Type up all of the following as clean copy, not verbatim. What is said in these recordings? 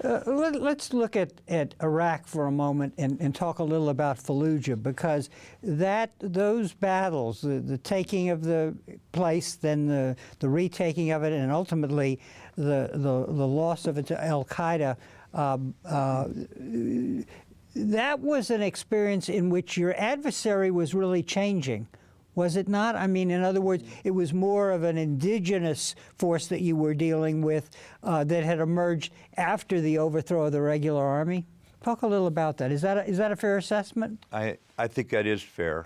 Let's look at Iraq for a moment and talk a little about Fallujah, because those battles, the taking of the place, then the retaking of it, and ultimately the loss of it to Al-Qaeda, that was an experience in which your adversary was really changing. Was it not? I mean, in other words, it was more of an indigenous force that you were dealing with that had emerged after the overthrow of the regular army. Talk a little about that. Is that a fair assessment? I think that is fair.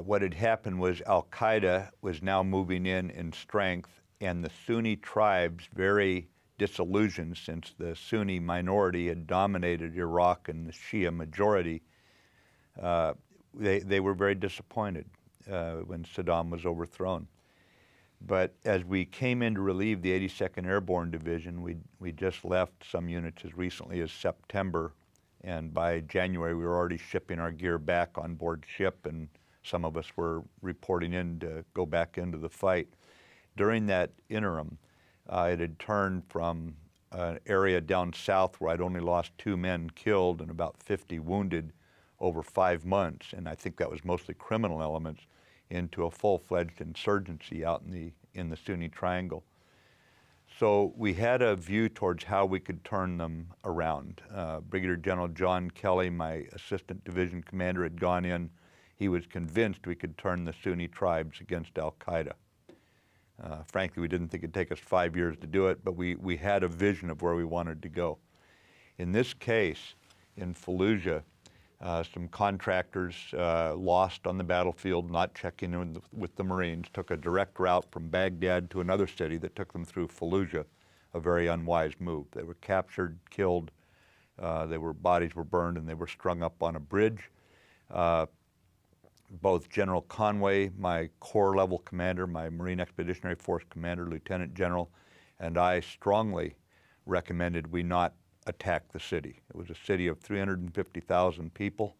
What had happened was Al-Qaeda was now moving in strength, and the Sunni tribes, very disillusioned since the Sunni minority had dominated Iraq and the Shia majority, they were very disappointed when Saddam was overthrown. But as we came in to relieve the 82nd Airborne Division, we just left some units as recently as September, and by January we were already shipping our gear back on board ship, and some of us were reporting in to go back into the fight. During that interim, it had turned from an area down south where I'd only lost 2 men killed and about 50 wounded over 5 months, and I think that was mostly criminal elements, into a full-fledged insurgency out in the Sunni Triangle. So we had a view towards how we could turn them around. Brigadier General John Kelly, my assistant division commander, had gone in. He was convinced we could turn the Sunni tribes against Al-Qaeda. Frankly, we didn't think it'd take us 5 years to do it, but we had a vision of where we wanted to go. In this case, in Fallujah, some contractors lost on the battlefield, not checking in with the Marines, took a direct route from Baghdad to another city that took them through Fallujah, a very unwise move. They were captured, killed, bodies were burned, and they were strung up on a bridge. Both General Conway, my corps level commander, my Marine Expeditionary Force commander, Lieutenant General, and I strongly recommended we not attack the city. It was a city of 350,000 people.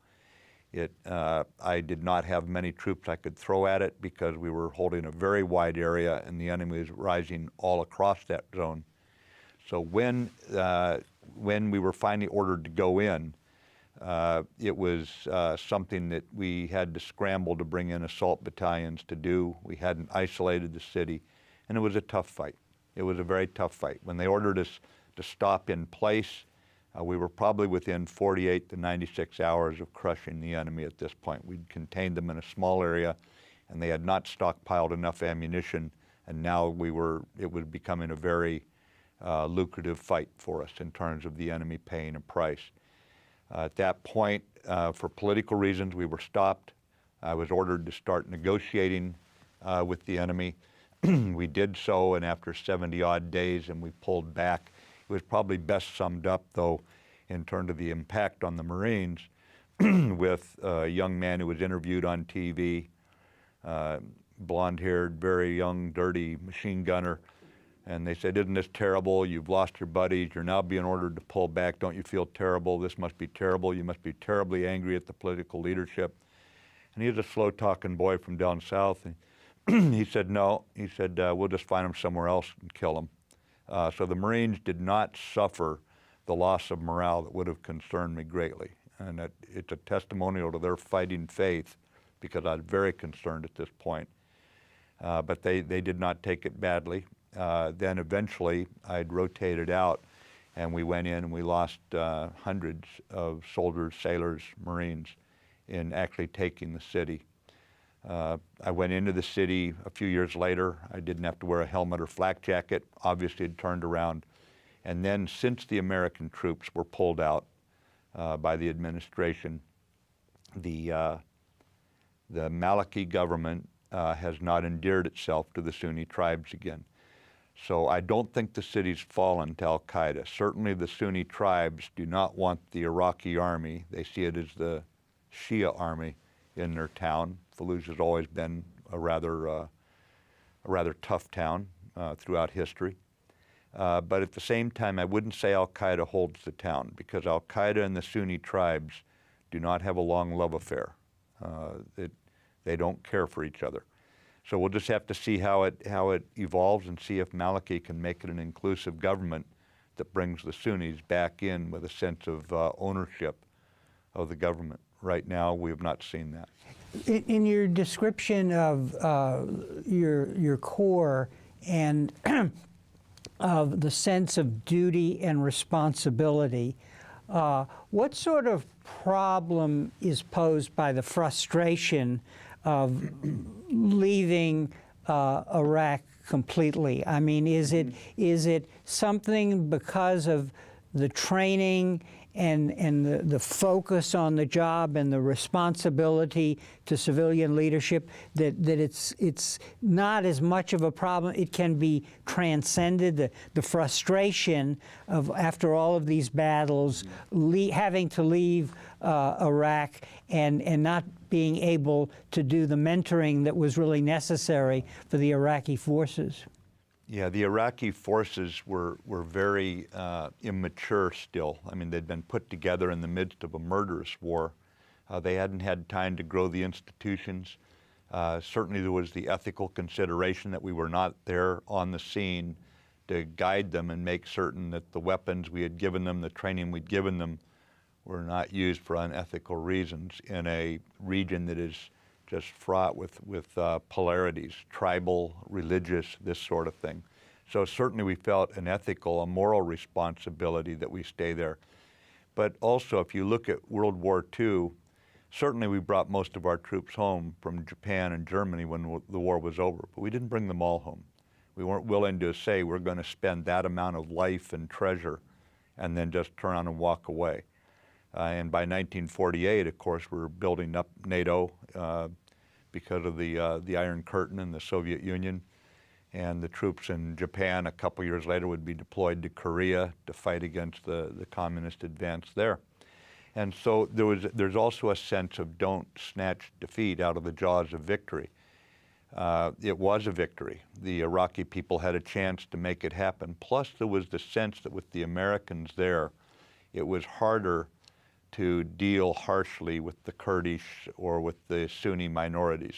I did not have many troops I could throw at it because we were holding a very wide area and the enemy was rising all across that zone. So when we were finally ordered to go in, it was something that we had to scramble to bring in assault battalions to do. We hadn't isolated the city, and it was a tough fight. It was a very tough fight. When they ordered us to stop in place, we were probably within 48 to 96 hours of crushing the enemy at this point. We'd contained them in a small area, and they had not stockpiled enough ammunition, and now it was becoming a very lucrative fight for us in terms of the enemy paying a price. At that point, for political reasons, we were stopped. I was ordered to start negotiating with the enemy. We did so, and after 70-odd days, and we pulled back. It was probably best summed up, though, in terms of the impact on the Marines with a young man who was interviewed on TV, blonde-haired, very young, dirty machine gunner. And they said, "Isn't this terrible? You've lost your buddies. You're now being ordered to pull back. Don't you feel terrible? This must be terrible. You must be terribly angry at the political leadership." And he was a slow-talking boy from down south. And he said, "No." He said, "We'll just find them somewhere else and kill them." So the Marines did not suffer the loss of morale that would have concerned me greatly. And it's a testimonial to their fighting faith, because I was very concerned at this point. But they did not take it badly. Then eventually I'd rotated out, and we went in and we lost hundreds of soldiers, sailors, Marines in actually taking the city. I went into the city a few years later. I didn't have to wear a helmet or flak jacket. Obviously it turned around. And then since the American troops were pulled out by the administration, the Maliki government has not endeared itself to the Sunni tribes again. So I don't think the city's fallen to Al-Qaeda. Certainly the Sunni tribes do not want the Iraqi army. They see it as the Shia army in their town. Fallujah's always been a rather tough town throughout history. But at the same time, I wouldn't say Al-Qaeda holds the town, because Al-Qaeda and the Sunni tribes do not have a long love affair. They don't care for each other. So we'll just have to see how it evolves and see if Maliki can make it an inclusive government that brings the Sunnis back in with a sense of ownership of the government. Right now, we have not seen that. In your description of your Corps and of the sense of duty and responsibility, what sort of problem is posed by the frustration of leaving Iraq completely? I mean, is it something because of the training and the focus on the job and the responsibility to civilian leadership that it's not as much of a problem? It can be transcended, the frustration of, after all of these battles, having to leave Iraq and not being able to do the mentoring that was really necessary for the Iraqi forces. Yeah, the Iraqi forces were very immature still. I mean, they'd been put together in the midst of a murderous war. They hadn't had time to grow the institutions. Certainly there was the ethical consideration that we were not there on the scene to guide them and make certain that the weapons we had given them, the training we'd given them, were not used for unethical reasons in a region that is just fraught with polarities, tribal, religious, this sort of thing. So certainly we felt an ethical, a moral responsibility that we stay there. But also, if you look at World War II, certainly we brought most of our troops home from Japan and Germany when the war was over, but we didn't bring them all home. We weren't willing to say we're going to spend that amount of life and treasure and then just turn around and walk away. And by 1948, of course, we're building up NATO because of the Iron Curtain and the Soviet Union. And the troops in Japan a couple years later would be deployed to Korea to fight against the communist advance there. And so there's also a sense of don't snatch defeat out of the jaws of victory. It was a victory. The Iraqi people had a chance to make it happen. Plus there was the sense that with the Americans there, it was harder to deal harshly with the Kurdish or with the Sunni minorities.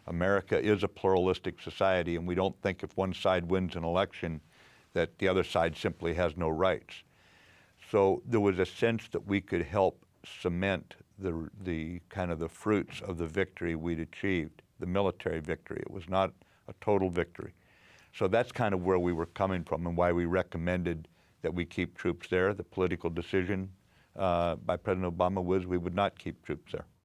America is a pluralistic society, and we don't think if one side wins an election that the other side simply has no rights. So there was a sense that we could help cement the kind of the fruits of the victory we'd achieved, the military victory. It was not a total victory. So that's kind of where we were coming from and why we recommended that we keep troops there. The political decision by President Obama was we would not keep troops there.